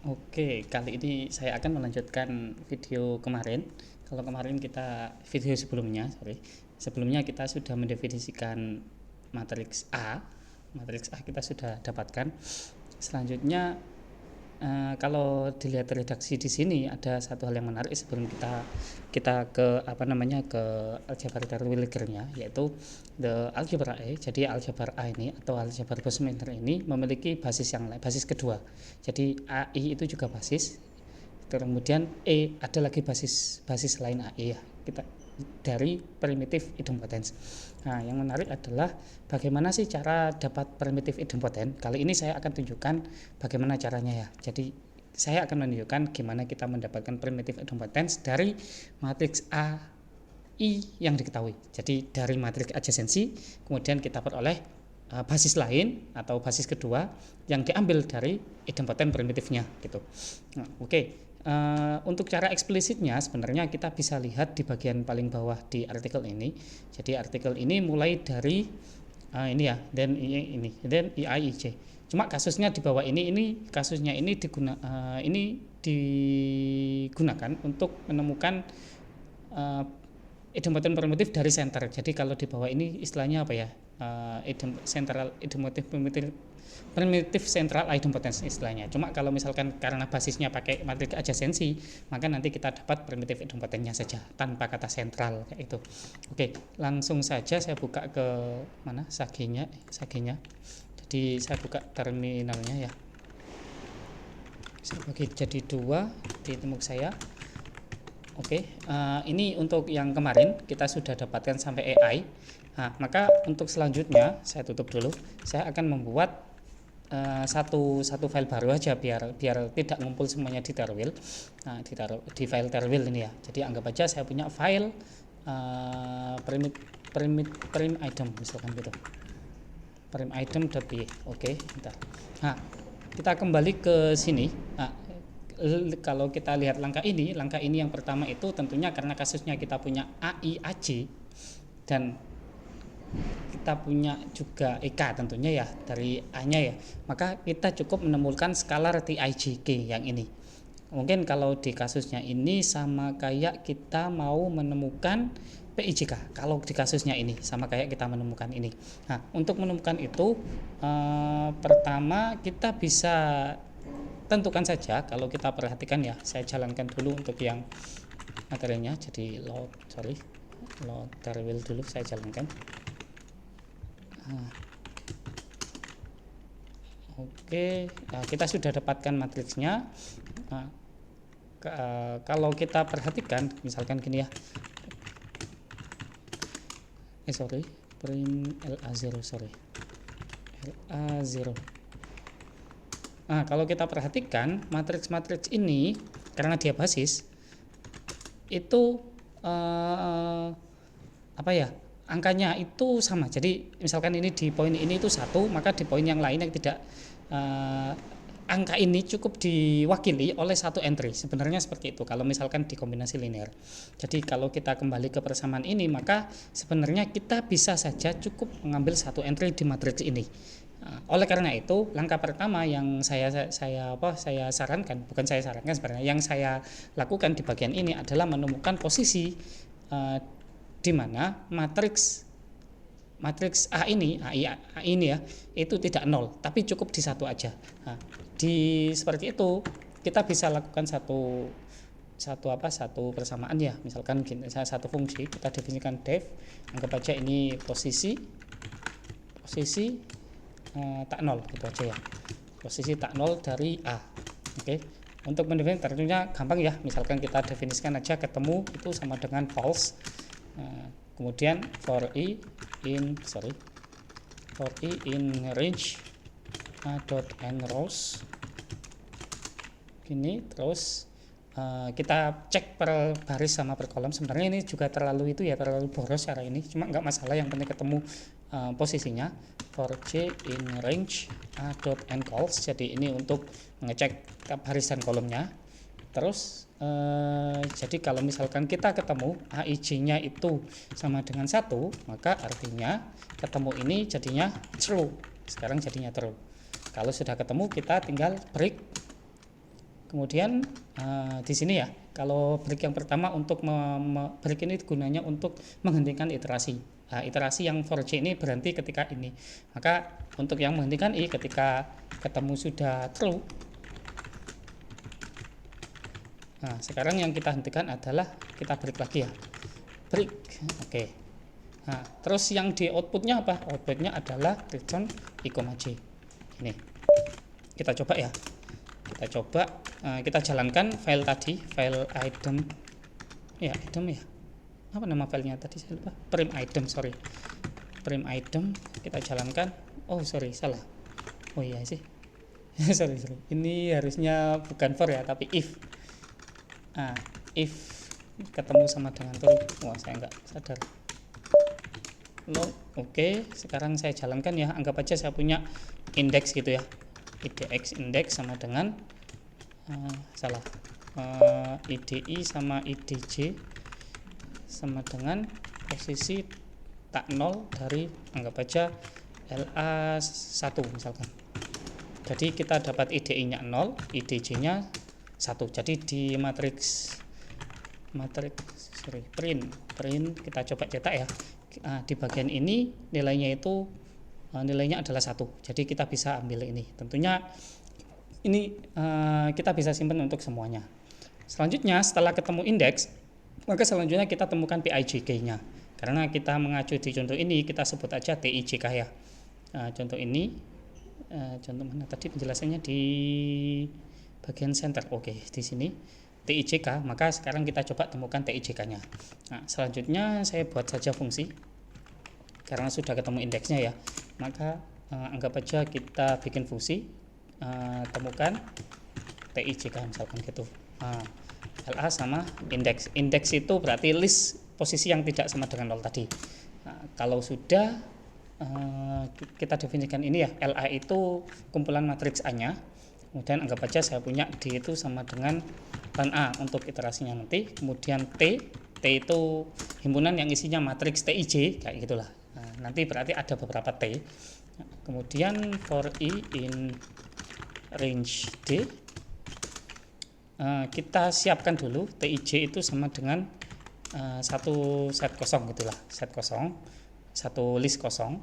Oke, kali ini saya akan melanjutkan video kemarin. Kalau kemarin kita video sebelumnya, sebelumnya kita sudah mendefinisikan matriks A. Matriks A kita sudah dapatkan. Selanjutnya kalau dilihat redaksi di sini ada satu hal yang menarik sebelum kita ke ke aljabar Terwilliger-nya, yaitu the algebra A. Jadi aljabar A ini atau aljabar Bosmiller ini memiliki basis yang lain, basis kedua. Jadi AI itu juga basis, kemudian ada lagi basis lain AI ya, kita dari primitif idempotent. Nah, yang menarik adalah bagaimana sih cara dapat primitif idempotent. Kali ini saya akan tunjukkan bagaimana caranya ya. Jadi saya akan menunjukkan gimana kita mendapatkan primitif idempotent dari matriks A I yang diketahui. Jadi dari matriks adjacensi kemudian kita peroleh basis lain atau basis kedua yang diambil dari idempotent primitifnya gitu. Nah, oke. Untuk cara eksplisitnya sebenarnya kita bisa lihat di bagian paling bawah di artikel ini. Jadi artikel ini mulai dari ini ya, dan IIJ. Cuma kasusnya di bawah ini kasusnya ini digunakan untuk menemukan idempotent primitif dari center. Jadi kalau di bawah ini istilahnya apa ya? Primitif central idempotent istilahnya. Cuma kalau misalkan karena basisnya pakai matriks adjacensi, maka nanti kita dapat primitif idempotentnya saja tanpa kata sentral kayak itu. Oke, langsung saja saya buka ke mana sagenya. Jadi saya buka terminalnya ya. Saya bagi jadi dua di tembok saya. Oke, ini untuk yang kemarin kita sudah dapatkan sampai AI. Nah, maka untuk selanjutnya saya tutup dulu. Saya akan membuat satu file baru aja biar tidak ngumpul semuanya di terwil. Nah, ditaruh di file terwil ini ya. Jadi anggap aja saya punya file prim item misalkan gitu. Prim item.py. Oke, bentar. Nah, kita kembali ke sini. Nah, kalau kita lihat langkah ini yang pertama itu tentunya karena kasusnya kita punya AI AC dan kita punya juga EK tentunya ya dari A-nya ya, maka kita cukup menemukan skalar TIJK yang ini. Mungkin kalau di kasusnya ini sama kayak kita mau menemukan PIJK. Kalau di kasusnya ini sama kayak kita menemukan ini. Nah, untuk menemukan itu pertama kita bisa tentukan saja. Kalau kita perhatikan ya, saya jalankan dulu untuk yang materinya. Jadi load terwil dulu saya jalankan. Oke, kita sudah dapatkan matriksnya. Kalau kita perhatikan misalkan gini ya, prim LA0 LA0. Nah, kalau kita perhatikan matriks ini karena dia basis itu angkanya itu sama. Jadi misalkan ini di poin ini itu 1, maka di poin yang lain yang tidak angka ini cukup diwakili oleh satu entry. Sebenarnya seperti itu kalau misalkan di kombinasi linear. Jadi kalau kita kembali ke persamaan ini, maka sebenarnya kita bisa saja cukup mengambil satu entry di matriks ini. Oleh karena itu, langkah pertama yang saya sarankan, bukan saya sarankan sebenarnya, yang saya lakukan di bagian ini adalah menemukan posisi di mana matriks A ini ya, itu tidak nol, tapi cukup di satu aja. Nah, seperti itu kita bisa lakukan satu persamaan ya. Misalkan satu fungsi kita definisikan def, anggap aja ini posisi tak nol gitu aja ya, posisi tak nol dari A. Oke, untuk mendefinisikan tentunya gampang ya, misalkan kita definisikan aja ketemu itu sama dengan false. Kemudian for i in range a.n rows gini, terus kita cek per baris sama per kolom. Sebenarnya ini juga terlalu boros cara ini, cuma nggak masalah, yang penting ketemu posisinya. For j in range a.n calls, jadi ini untuk mengecek baris dan kolomnya. Terus jadi kalau misalkan kita ketemu AIJ-nya itu sama dengan 1, maka artinya ketemu ini jadinya true. Sekarang jadinya true. Kalau sudah ketemu kita tinggal break Kemudian di sini ya, kalau break yang pertama untuk break ini gunanya untuk menghentikan iterasi. Nah, iterasi yang for J ini berhenti ketika ini. Maka untuk yang menghentikan I ketika ketemu sudah true. Nah, sekarang yang kita hentikan adalah kita break lagi ya. Break. Oke. Nah, terus yang di outputnya apa? Outputnya adalah return I, J. Ini. Kita coba ya. Kita jalankan file tadi, file item ya, apa nama filenya tadi, saya lupa. Prime item kita jalankan. Oh sorry, salah. Oh iya sih. sorry, ini harusnya bukan for ya, tapi if ketemu sama dengan true. Wah, saya nggak sadar. Oke, sekarang saya jalankan ya. Anggap aja saya punya indeks gitu ya. Indeks sama dengan IDI sama IDJ sama dengan posisi tak 0 dari, anggap aja LA1 misalkan. Jadi kita dapat IDI nya 0, IDJ nya 1. Jadi di print kita coba cetak ya. Di bagian ini nilainya adalah 1. Jadi kita bisa ambil ini. Tentunya ini kita bisa simpan untuk semuanya. Selanjutnya setelah ketemu indeks, maka selanjutnya kita temukan PIJK-nya. Karena kita mengacu di contoh ini, kita sebut aja TIJK ya. Contoh ini, contoh mana tadi penjelasannya di bagian center. Oke, di sini TIJK. Maka sekarang kita coba temukan TIJK-nya. Nah, selanjutnya saya buat saja fungsi. Karena sudah ketemu indeksnya ya. Maka anggap aja kita bikin fungsi. Temukan TIJK misalkan gitu. LA sama indeks itu berarti list posisi yang tidak sama dengan 0 tadi. Kalau sudah kita definisikan ini ya, LA itu kumpulan matriks A nya, kemudian anggap aja saya punya D itu sama dengan len A untuk iterasinya nanti, kemudian T itu himpunan yang isinya matriks TIJ kayak gitulah. Nanti berarti ada beberapa T. Kemudian for I in range D, kita siapkan dulu TIJ itu sama dengan satu set kosong gitulah, set kosong, satu list kosong.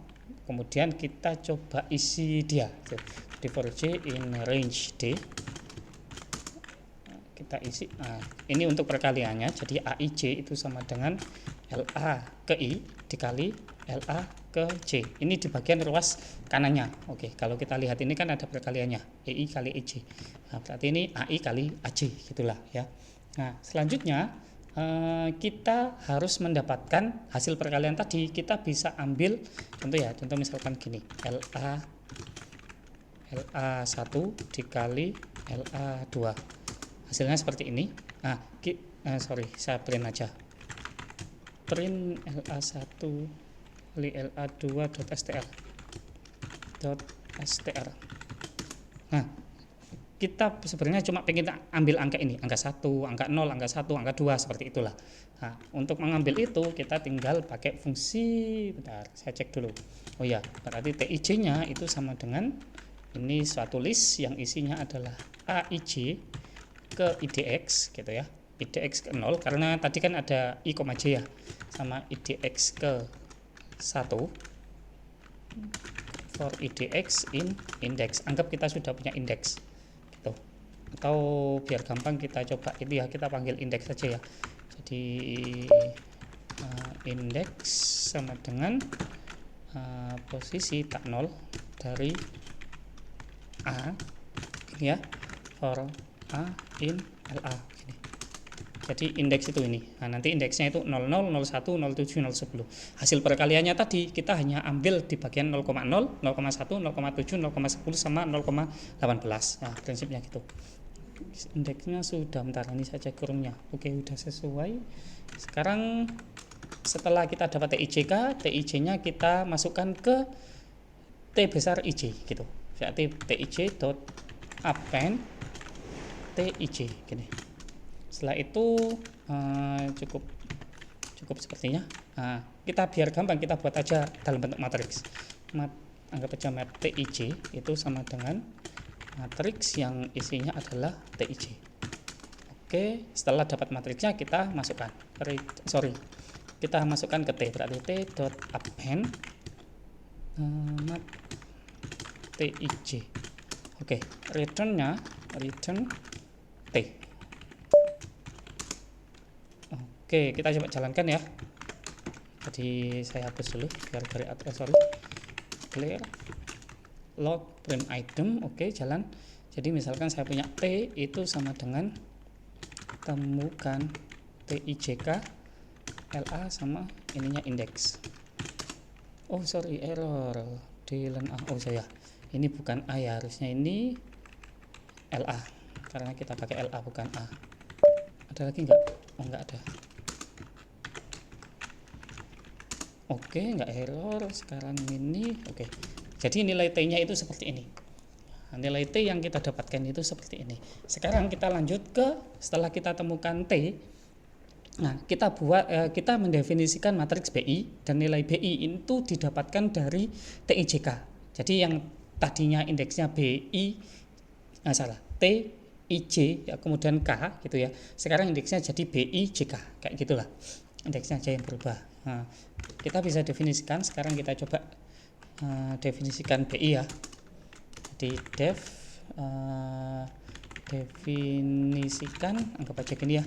Kemudian kita coba isi dia. Jadi for J in range D kita isi. Ini untuk perkaliannya. Jadi AIJ itu sama dengan LA ke I dikali LA ke J. Ini di bagian ruas kanannya. Oke, kalau kita lihat ini kan ada perkaliannya, EI kali EJ. Nah, berarti ini AI kali AJ gitulah ya. Nah, selanjutnya kita harus mendapatkan hasil perkalian tadi. Kita bisa ambil contoh misalkan gini, LA1 dikali LA2. Hasilnya seperti ini. Saya print aja. Print LA1 kali LA2.str. Nah, kita sebenarnya cuma pengen ambil angka ini, angka 1, angka 0, angka 1, angka 2, seperti itulah. Nah, untuk mengambil itu kita tinggal pakai fungsi, bentar, saya cek dulu. Oh ya, berarti TIJ-nya itu sama dengan ini suatu list yang isinya adalah AIJ ke IDX gitu ya. IDX ke 0 karena tadi kan ada I, J ya, sama IDX ke 1 for IDX in index. Anggap kita sudah punya indeks gitu. Atau biar gampang kita coba itu ya, kita panggil indeks saja ya. Jadi indeks sama dengan posisi tak 0 dari A ya, for A in LA gini. Jadi indeks itu ini. Nah, nanti indeksnya itu 00, 01, 07, 010. Hasil perkaliannya tadi kita hanya ambil di bagian 0,0, 0,1, 0,7, 0,10 sama 0,18. Nah, prinsipnya gitu. Indeksnya sudah, bentar ini saya cek kurungnya. Oke, udah sesuai. Sekarang setelah kita dapat TIJ-nya kita masukkan ke T besar IJ gitu. Berarti TIJ.append TIJ gini. Setelah itu cukup sepertinya. Nah, kita biar gampang kita buat aja dalam bentuk matriks. Anggap aja map TIJ itu sama dengan matriks yang isinya adalah TIJ. Oke, setelah dapat matriksnya kita masukkan kita masukkan ke T, berarti t.append TIJ. Oke, return T. Oke, kita coba jalankan ya. Jadi saya hapus dulu biar dari clear log print item. Oke, jalan. Jadi misalkan saya punya T itu sama dengan temukan TIJK LA sama ininya indeks. Oh sorry, error di len A. Oh saya ini bukan A ya, harusnya ini LA karena kita pakai LA bukan A. Ada lagi enggak? Oh enggak ada. Oke, enggak error sekarang ini. Oke, jadi nilai T-nya itu seperti ini. Nah, nilai T yang kita dapatkan itu seperti ini. Sekarang kita lanjut ke setelah kita temukan T. Nah, kita mendefinisikan matriks BI dan nilai BI itu didapatkan dari TIJK. Jadi yang tadinya indeksnya BI, TIJ ya, kemudian K gitu ya. Sekarang indeksnya jadi BIJK kayak gitulah. Indeksnya aja yang berubah. Nah, kita bisa definisikan. Sekarang kita coba definisikan BI ya. Jadi definisikan, anggap aja gini ya,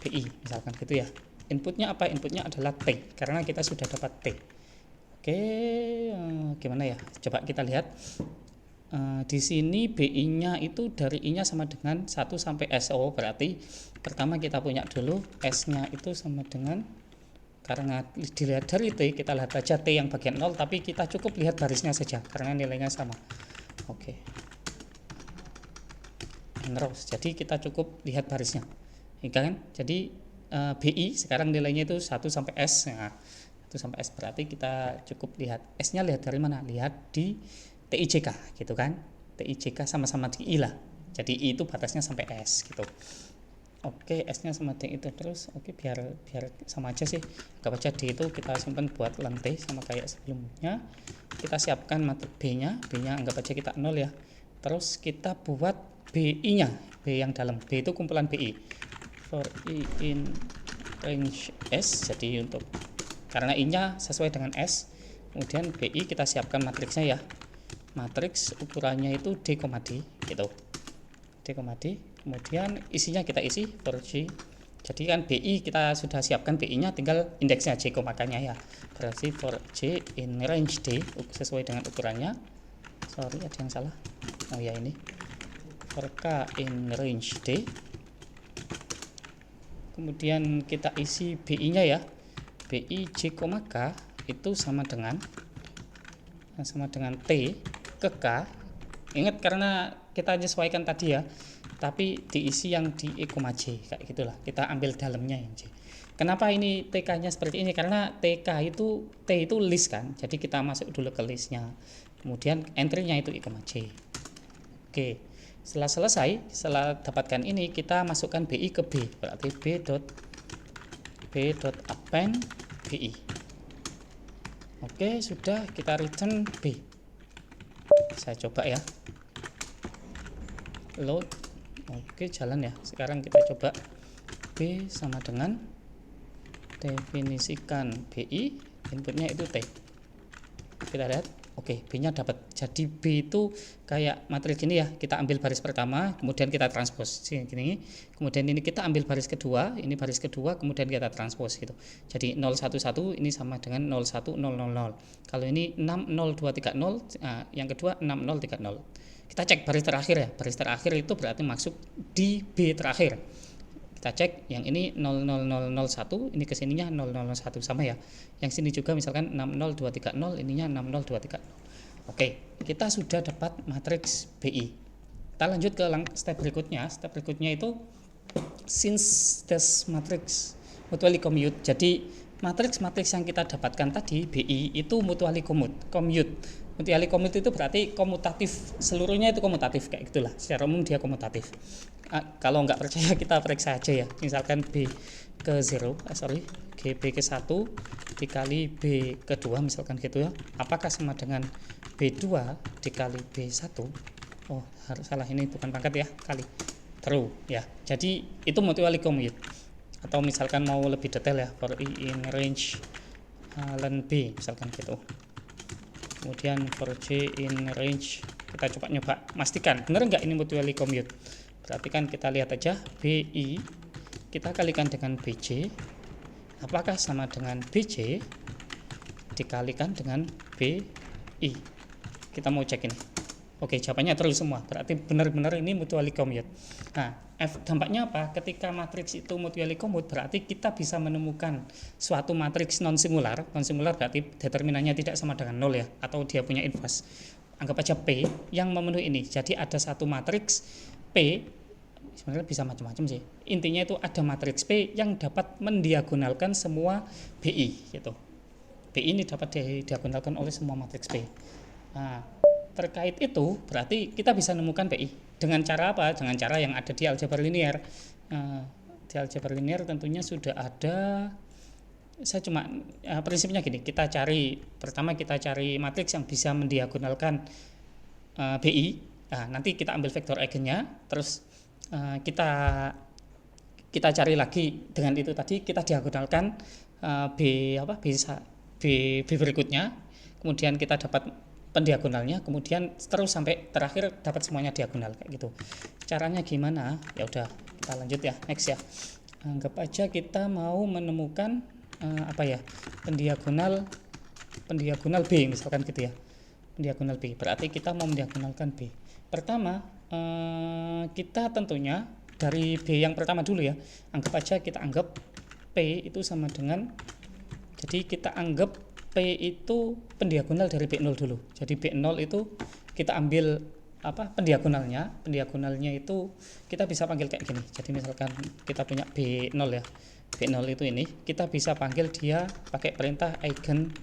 BI misalkan gitu ya. Inputnya apa? Inputnya adalah T karena kita sudah dapat T. Oke, gimana ya? Coba kita lihat. Di sini BI-nya itu dari I-nya sama dengan 1 sampai S. Oh, berarti pertama kita punya dulu S-nya itu sama dengan, karena dilihat dari T, kita lihat aja T yang bagian 0, tapi kita cukup lihat barisnya saja karena nilainya sama. Oke. Rows. Jadi kita cukup lihat barisnya. Ya kan? Jadi BI sekarang nilainya itu 1 sampai S. Nah, 1 sampai S berarti kita cukup lihat S-nya, lihat dari mana? Lihat di TIJK gitu kan. TIJK sama-sama di I lah. Jadi I itu batasnya sampai S gitu. Oke, S-nya sama D itu terus. Oke, biar sama aja sih. Anggap aja D itu kita simpan buat lantai sama kayak sebelumnya. Kita siapkan matriks B-nya. B-nya anggap aja kita 0 ya. Terus kita buat BI-nya, B yang dalam. B itu kumpulan BI. For I in range S. Jadi untuk karena I-nya sesuai dengan S. Kemudian BI kita siapkan matriksnya ya. Matriks ukurannya itu D, D gitu. D, D. Kemudian isinya kita isi for J. Jadi kan BI kita sudah siapkan BI-nya, tinggal indeksnya J, makanya ya. Berarti for J in range D sesuai dengan ukurannya. Sorry, ada yang salah. Oh ya, ini. For K in range D. Kemudian kita isi BI-nya ya. BI J, K itu sama dengan T ke K. Ingat karena kita menyesuaikan tadi ya. Tapi diisi yang di E, J kayak gitulah. Kita ambil dalamnya yang J. Kenapa ini TK-nya seperti ini? Karena TK itu T itu list kan. Jadi kita masuk dulu ke listnya. Kemudian entry-nya itu E, J. Oke. Setelah selesai, setelah dapatkan ini kita masukkan BI ke B. Berarti b.append BI. Oke, sudah, kita return B. Saya coba ya. Load. Oke, jalan ya. Sekarang kita coba B sama dengan definisikan BI, inputnya itu T. Kita lihat, oke, B-nya dapat. Jadi B itu kayak matriks ini ya. Kita ambil baris pertama, kemudian kita transpose gini. Kemudian ini kita ambil baris kedua, ini baris kedua, kemudian kita transpose gitu. Jadi 011 ini sama dengan 01000. Kalau ini 60230, nah, yang kedua 6030. Kita cek baris terakhir ya. Baris terakhir itu berarti masuk di B terakhir. Kita cek yang ini 00001, ini kesininya 0001 sama ya. Yang sini juga misalkan 60230, ininya 60230. Oke, kita sudah dapat matriks BI. Kita lanjut ke step berikutnya. Step berikutnya itu since this matrix mutually commute. Jadi matriks yang kita dapatkan tadi BI itu mutually commute. Mutually commute itu berarti komutatif, seluruhnya itu komutatif kayak gitulah. Secara umum dia komutatif. Kalau nggak percaya kita periksa aja ya. Misalkan B ke 0, GB ke 1 dikali B ke 2 misalkan gitu ya. Apakah sama dengan B2 dikali B1? Oh, harus salah, ini bukan pangkat ya, kali. True ya. Jadi itu mutually commute. Atau misalkan mau lebih detail ya, for i in range len b misalkan gitu. Kemudian for j in range, kita coba nyoba pastikan bener nggak ini mutually commute. Berarti kan kita lihat aja bi kita kalikan dengan bj, apakah sama dengan bj dikalikan dengan bi. Kita mau cek ini. Oke, jawabannya terus semua. Berarti benar-benar ini mutually commute. Nah, dampaknya apa? Ketika matriks itu mutually commute, berarti kita bisa menemukan suatu matriks non singular. Non singular berarti determinannya tidak sama dengan 0 ya, atau dia punya inverse. Anggap aja P yang memenuhi ini. Jadi ada satu matriks P, sebenarnya bisa macam-macam sih. Intinya itu ada matriks P yang dapat mendiagonalkan semua BI gitu. BI ini dapat diagonalkan oleh semua matriks P. Nah, terkait itu berarti kita bisa menemukan PI dengan cara apa? Dengan cara yang ada di aljabar linear. Di aljabar linear tentunya sudah ada. Saya cuma prinsipnya gini, pertama kita cari matriks yang bisa mendiagonalkan BI. Nah, nanti kita ambil vektor eigennya, terus kita cari lagi dengan itu tadi, kita diagonalkan B berikutnya, kemudian kita dapat pendiagonalnya, kemudian terus sampai terakhir dapat semuanya diagonal kayak gitu. Caranya gimana? Ya udah, kita lanjut ya, next ya. Anggap aja kita mau menemukan pendiagonal B misalkan gitu ya. Pendiagonal B. Berarti kita mau mendiagonalkan B. Pertama, kita tentunya dari B yang pertama dulu ya. Kita anggap P itu sama dengan, jadi kita anggap P itu pendiagonal dari B0 dulu. Jadi B0 itu kita ambil pendiagonalnya. Pendiagonalnya itu kita bisa panggil kayak gini. Jadi misalkan kita punya B0 ya. B0 itu ini kita bisa panggil dia pakai perintah eigen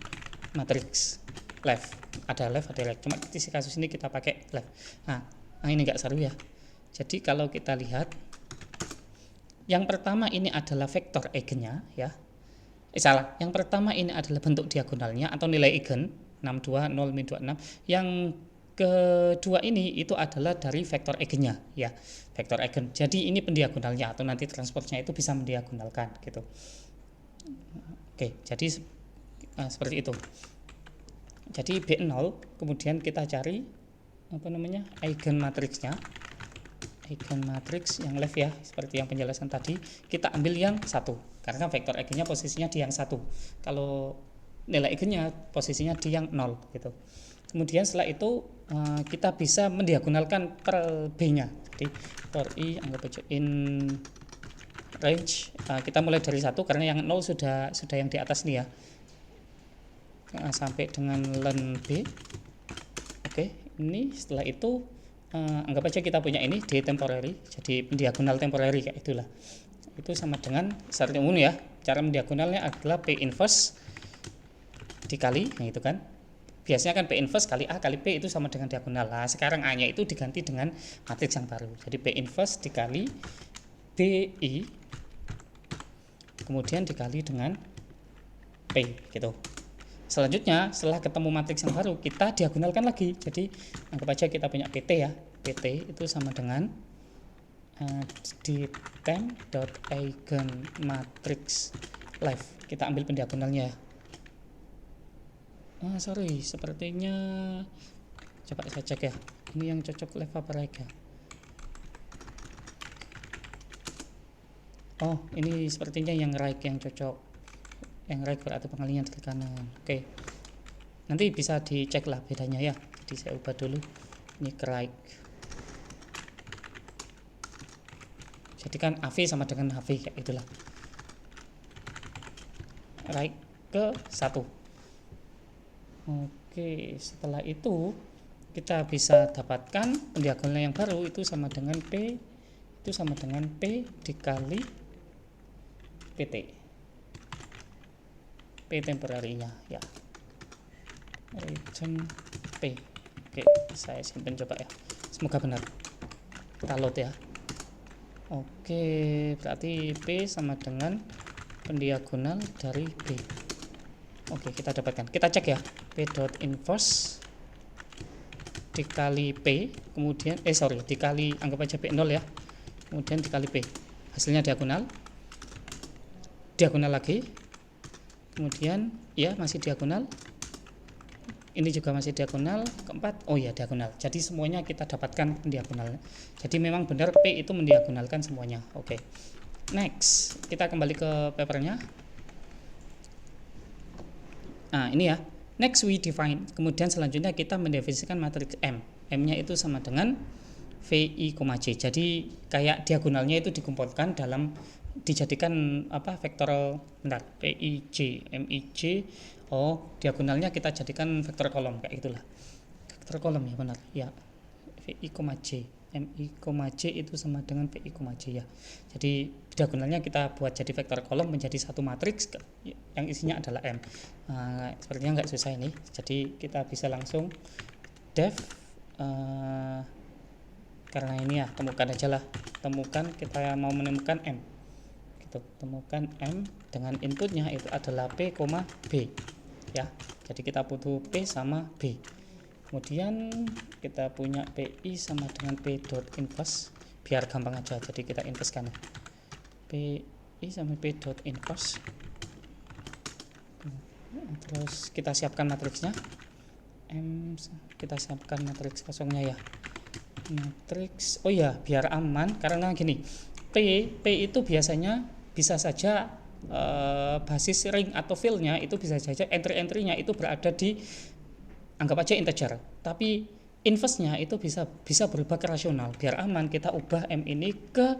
matrix left. Ada left, ada right. Cuma di kasus ini kita pakai left. Nah ini enggak seru ya. Jadi kalau kita lihat yang pertama ini adalah vektor eigennya ya. Yang pertama ini adalah bentuk diagonalnya atau nilai eigen 62 0 min 26. Yang kedua ini itu adalah dari vektor eigennya ya, vektor eigen. Jadi ini pendiagonalnya atau nanti transportnya itu bisa mendiagonalkan gitu. Oke, jadi seperti itu. Jadi B0 kemudian kita cari eigen matriksnya. Eigen matriks yang left ya, seperti yang penjelasan tadi, kita ambil yang satu karena vektor eigennya posisinya di yang satu, kalau nilai eigennya posisinya di yang 0 gitu. Kemudian setelah itu kita bisa mendiagonalkan per B nya. Jadi for i anggap aja in range, kita mulai dari 1 karena yang 0 sudah yang di atas nih ya, sampai dengan len B. Oke, ini setelah itu anggap aja kita punya ini D temporary, jadi diagonal temporary kayak itulah. Itu sama dengan secara umum ya, cara mendiagonalnya adalah P inverse dikali, yang itu kan. Biasanya kan P inverse kali A kali P itu sama dengan diagonal. Nah, sekarang A nya itu diganti dengan matriks yang baru. Jadi P inverse dikali BI kemudian dikali dengan P gitu. Selanjutnya setelah ketemu matriks yang baru kita diagonalkan lagi. Jadi anggap aja kita punya PT ya. PT itu sama dengan d_eigen_matrix left. Kita ambil pendiagonalnya. Sepertinya coba saya cek ya. Ini yang cocok left apa right ya? Oh, ini sepertinya yang right yang cocok. Yang right berarti pengalihan dari kanan. Oke. Nanti bisa dicek lah bedanya ya. Jadi saya ubah dulu ini ke right. Jadi kan AV sama dengan HV kayak itulah. Right ke 1. Oke, setelah itu kita bisa dapatkan pendiagonal yang baru itu sama dengan P dikali PT. P temporary-nya ya. Region P. Oke, saya simpan coba ya. Semoga benar. Kita load ya. Oke, berarti P sama dengan pendiagonal dari B. Oke, kita dapatkan. Kita cek ya. P dot inverse dikali P, kemudian dikali, anggap aja P0 ya, kemudian dikali P, hasilnya diagonal lagi, kemudian ya masih diagonal, ini juga masih diagonal, keempat oh ya diagonal, jadi semuanya kita dapatkan diagonalnya, jadi memang benar P itu mendiagonalkan semuanya. Oke. Next, kita kembali ke papernya. Nah ini ya, next we define, kemudian selanjutnya kita mendefinisikan matriks M. M-nya itu sama dengan VI, J. Jadi kayak diagonalnya itu dikumpulkan dalam, dijadikan apa, vektor, bentar, PIJ, MIJ, oh diagonalnya kita jadikan vektor kolom, kayak gitulah, vektor kolom ya, benar ya, VI, J, MI, J itu sama dengan PI, J ya. Jadi diagonalnya kita buat jadi vektor kolom menjadi satu matriks yang isinya adalah M. Sepertinya nggak susah ini, jadi kita bisa langsung def, karena ini ya, temukan aja lah, temukan, kita mau menemukan M gitu, temukan M dengan inputnya itu adalah P, B ya, jadi kita butuh P sama B, kemudian kita punya PI sama dengan P dot inverse, biar gampang aja, jadi kita inverse kan ya, PI sama P dot inverse, terus kita siapkan matriksnya, M, kita siapkan matriks kosongnya ya, matriks, oh ya biar aman, karena gini, P itu biasanya bisa saja basis ring atau fill-nya itu bisa saja entry-entry-nya itu berada di, anggap aja integer, tapi inverse-nya itu bisa berubah ke rasional. Biar aman kita ubah M ini ke,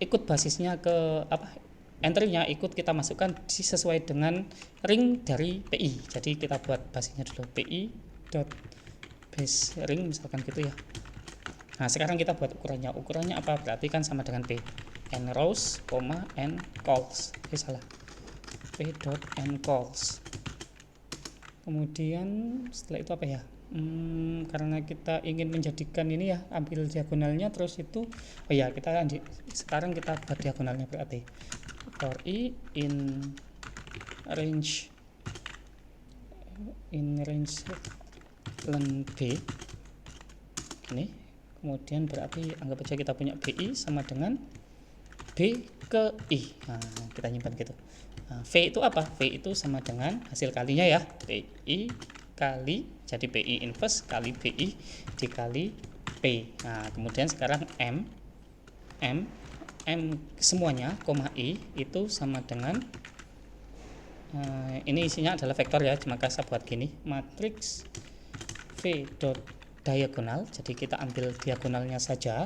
ikut basisnya ke apa, entry-nya ikut kita masukkan sesuai dengan ring dari PI. Jadi kita buat basisnya dulu, PI dot base ring misalkan gitu ya. Nah sekarang kita buat ukurannya apa, berarti kan sama dengan P, n rows, n calls, salah, P dot n calls. Kemudian setelah itu apa ya, karena kita ingin menjadikan ini ya, ambil diagonalnya, terus itu oh ya sekarang kita buat diagonalnya, berarti for I in range len B ini, kemudian berarti anggap aja kita punya BI sama dengan B ke I. Nah, kita nyimpan gitu. Nah, V itu apa? V itu sama dengan hasil kalinya ya, PI kali, jadi PI inverse kali BI dikali P. Nah, kemudian sekarang M semuanya, I itu sama dengan, ini isinya adalah vektor ya, maka saya buat gini, matriks V dot diagonal, jadi kita ambil diagonalnya saja,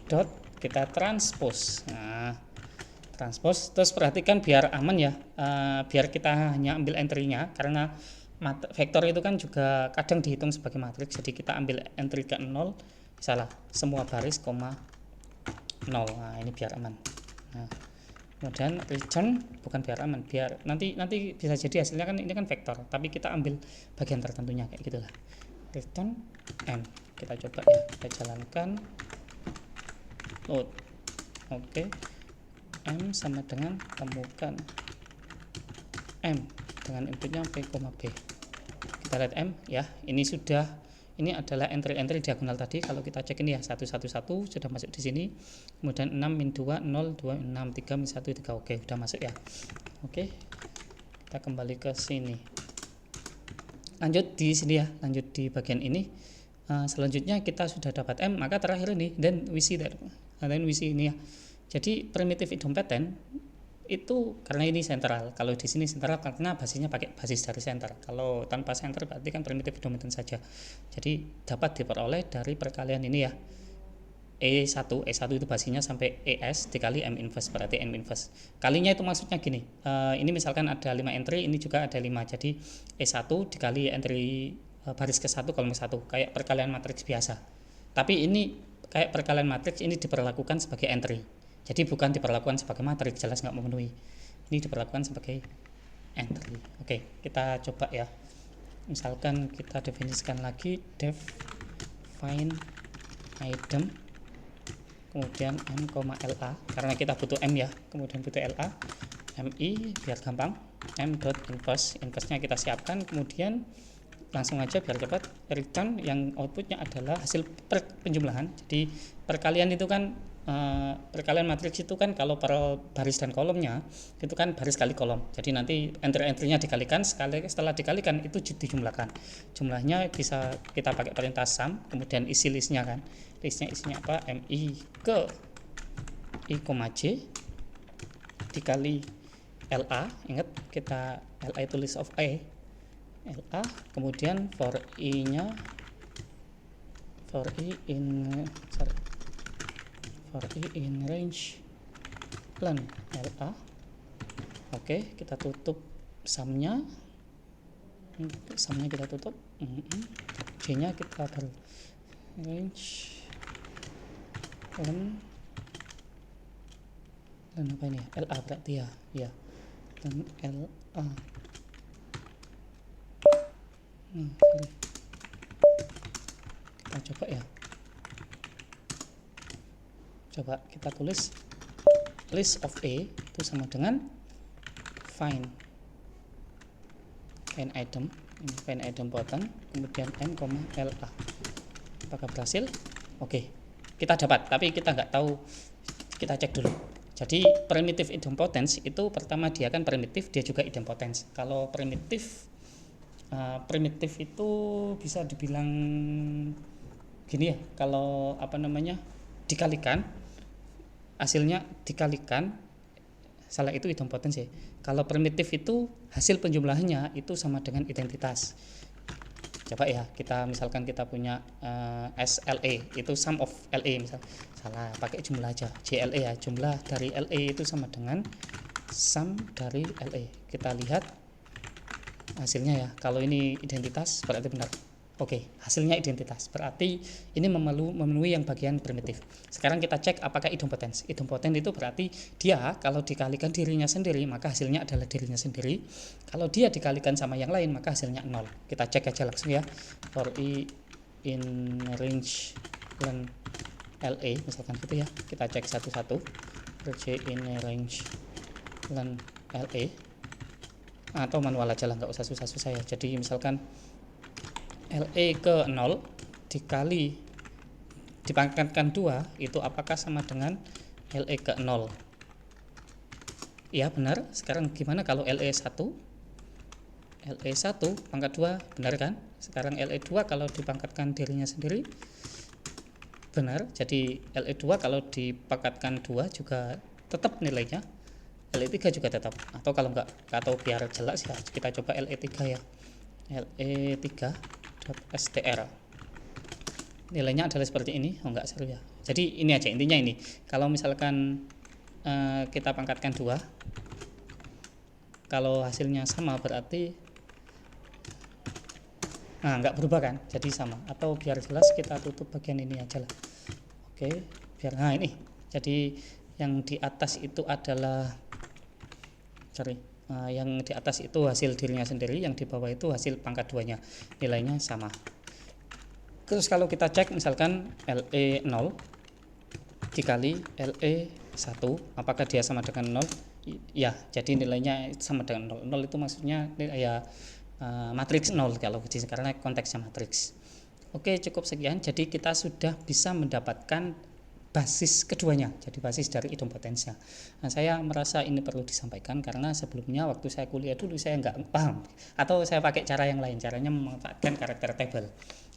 dot kita transpose. Nah, transpose, terus perhatikan biar aman ya, biar kita hanya ambil entry-nya, karena vektor itu kan juga kadang dihitung sebagai matriks, jadi kita ambil entry ke 0, salah, semua baris, 0. Nah, ini biar aman. Nah, kemudian return, bukan biar aman, biar nanti bisa jadi hasilnya kan ini kan vektor, tapi kita ambil bagian tertentunya kayak gitulah. Return M, kita coba ya, kita jalankan load. Oke. M sama dengan temukan M dengan inputnya P, B. Kita lihat M ya, ini adalah entry diagonal tadi. Kalau kita cek ini ya, 111 sudah masuk di sini, kemudian 6 min 2 0 2 6 3 min 1 3. Oke, sudah masuk ya. Oke, kita kembali ke sini, lanjut di sini ya, lanjut di bagian ini. Selanjutnya kita sudah dapat M, maka terakhir ini then we see ini ya. Jadi primitive idempotent itu karena ini sentral, kalau di sini sentral karena basisnya pakai basis dari center. Kalau tanpa center berarti kan primitive idempotent saja. Jadi dapat diperoleh dari perkalian ini ya, E1 itu basisnya sampai ES dikali M inverse, berarti M inverse kalinya itu maksudnya gini, ini misalkan ada 5 entry, ini juga ada 5, jadi E1 dikali entry baris ke 1 kolom 1, kayak perkalian matriks biasa. Tapi ini kayak perkalian matriks ini diperlakukan sebagai entry, jadi bukan diperlakukan sebagai matriks, jelas nggak memenuhi, ini diperlakukan sebagai entry. Oke, kita coba ya, misalkan kita definisikan lagi def find item, kemudian M, LA, karena kita butuh M ya, kemudian butuh LA, MI biar gampang, M dot inverse, inverse-nya kita siapkan, kemudian langsung aja biar cepat. Return yang outputnya adalah hasil penjumlahan. Jadi perkalian itu kan perkalian matriks itu kan kalau per baris dan kolomnya itu kan baris kali kolom. Jadi nanti entry-entrynya dikalikan, setelah dikalikan itu dijumlahkan. Jumlahnya bisa kita pakai perintah sum, kemudian isi listnya kan. Isinya apa? mi ke i, j dikali LA. Ingat kita LA itu list of A. LA, kemudian for i in range length LA. Oke, kita tutup sumnya kita tutup. J nya kita range length apa ini? LA berarti ya dan LA. Kita coba ya. Coba kita tulis list of A itu sama dengan find item. Ini find item button, kemudian n, LA. Apakah berhasil? Oke, kita dapat, tapi kita nggak tahu. Kita cek dulu. Jadi primitive idempotence itu pertama dia kan primitif, dia juga idempotence. Kalau primitif itu bisa dibilang gini ya, kalau dikalikan, hasilnya dikalikan, salah itu idempotence ya. Kalau primitif itu hasil penjumlahannya itu sama dengan identitas. Coba ya, misalkan kita punya SLA itu sum of LA, misal salah pakai jumlah aja, JLA ya, jumlah dari LA itu sama dengan sum dari LA. Kita lihat hasilnya ya. Kalau ini identitas berarti benar. Oke, hasilnya identitas berarti ini memenuhi yang bagian primitif. Sekarang kita cek apakah idempotence. Idempotence itu berarti dia kalau dikalikan dirinya sendiri maka hasilnya adalah dirinya sendiri. Kalau dia dikalikan sama yang lain maka hasilnya 0. Kita cek aja langsung ya. For i in range length LA misalkan gitu ya. Kita cek satu-satu. J in range length LA. Atau manual aja lah, nggak usah susah-susah ya. Jadi misalkan LE ke 0 dikali dipangkatkan 2 itu apakah sama dengan LE ke 0? Ya benar. Sekarang gimana kalau LE1? LE1 pangkat 2 benar kan? Sekarang LE2 kalau dipangkatkan dirinya sendiri benar. Jadi LE2 kalau dipangkatkan 2 juga tetap nilainya. LE3 juga tetap, atau kalau enggak, atau biar jelas ya kita coba LE3 ya. LE3.str nilainya adalah seperti ini. Enggak seru ya. Jadi ini aja intinya ini. Kalau misalkan kita pangkatkan 2, kalau hasilnya sama berarti enggak berubah kan, jadi sama. Atau biar jelas kita tutup bagian ini aja lah. Oke, biar ini. Jadi yang di atas itu adalah yang di atas itu hasil dirinya sendiri, yang di bawah itu hasil pangkat 2-nya, nilainya sama. Terus kalau kita cek misalkan LE 0 dikali LE 1 apakah dia sama dengan 0? Ya, jadi nilainya sama dengan 0. 0 itu maksudnya ya matriks 0 kalau karena konteksnya matriks. Oke, cukup sekian. Jadi kita sudah bisa mendapatkan basis keduanya, jadi basis dari idempotensnya. Nah, saya merasa ini perlu disampaikan karena sebelumnya waktu saya kuliah dulu saya nggak paham, atau saya pakai cara yang lain, caranya memanfaatkan karakter table.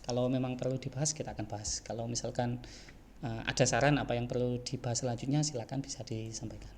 Kalau memang perlu dibahas kita akan bahas. Kalau misalkan ada saran apa yang perlu dibahas selanjutnya silakan bisa disampaikan.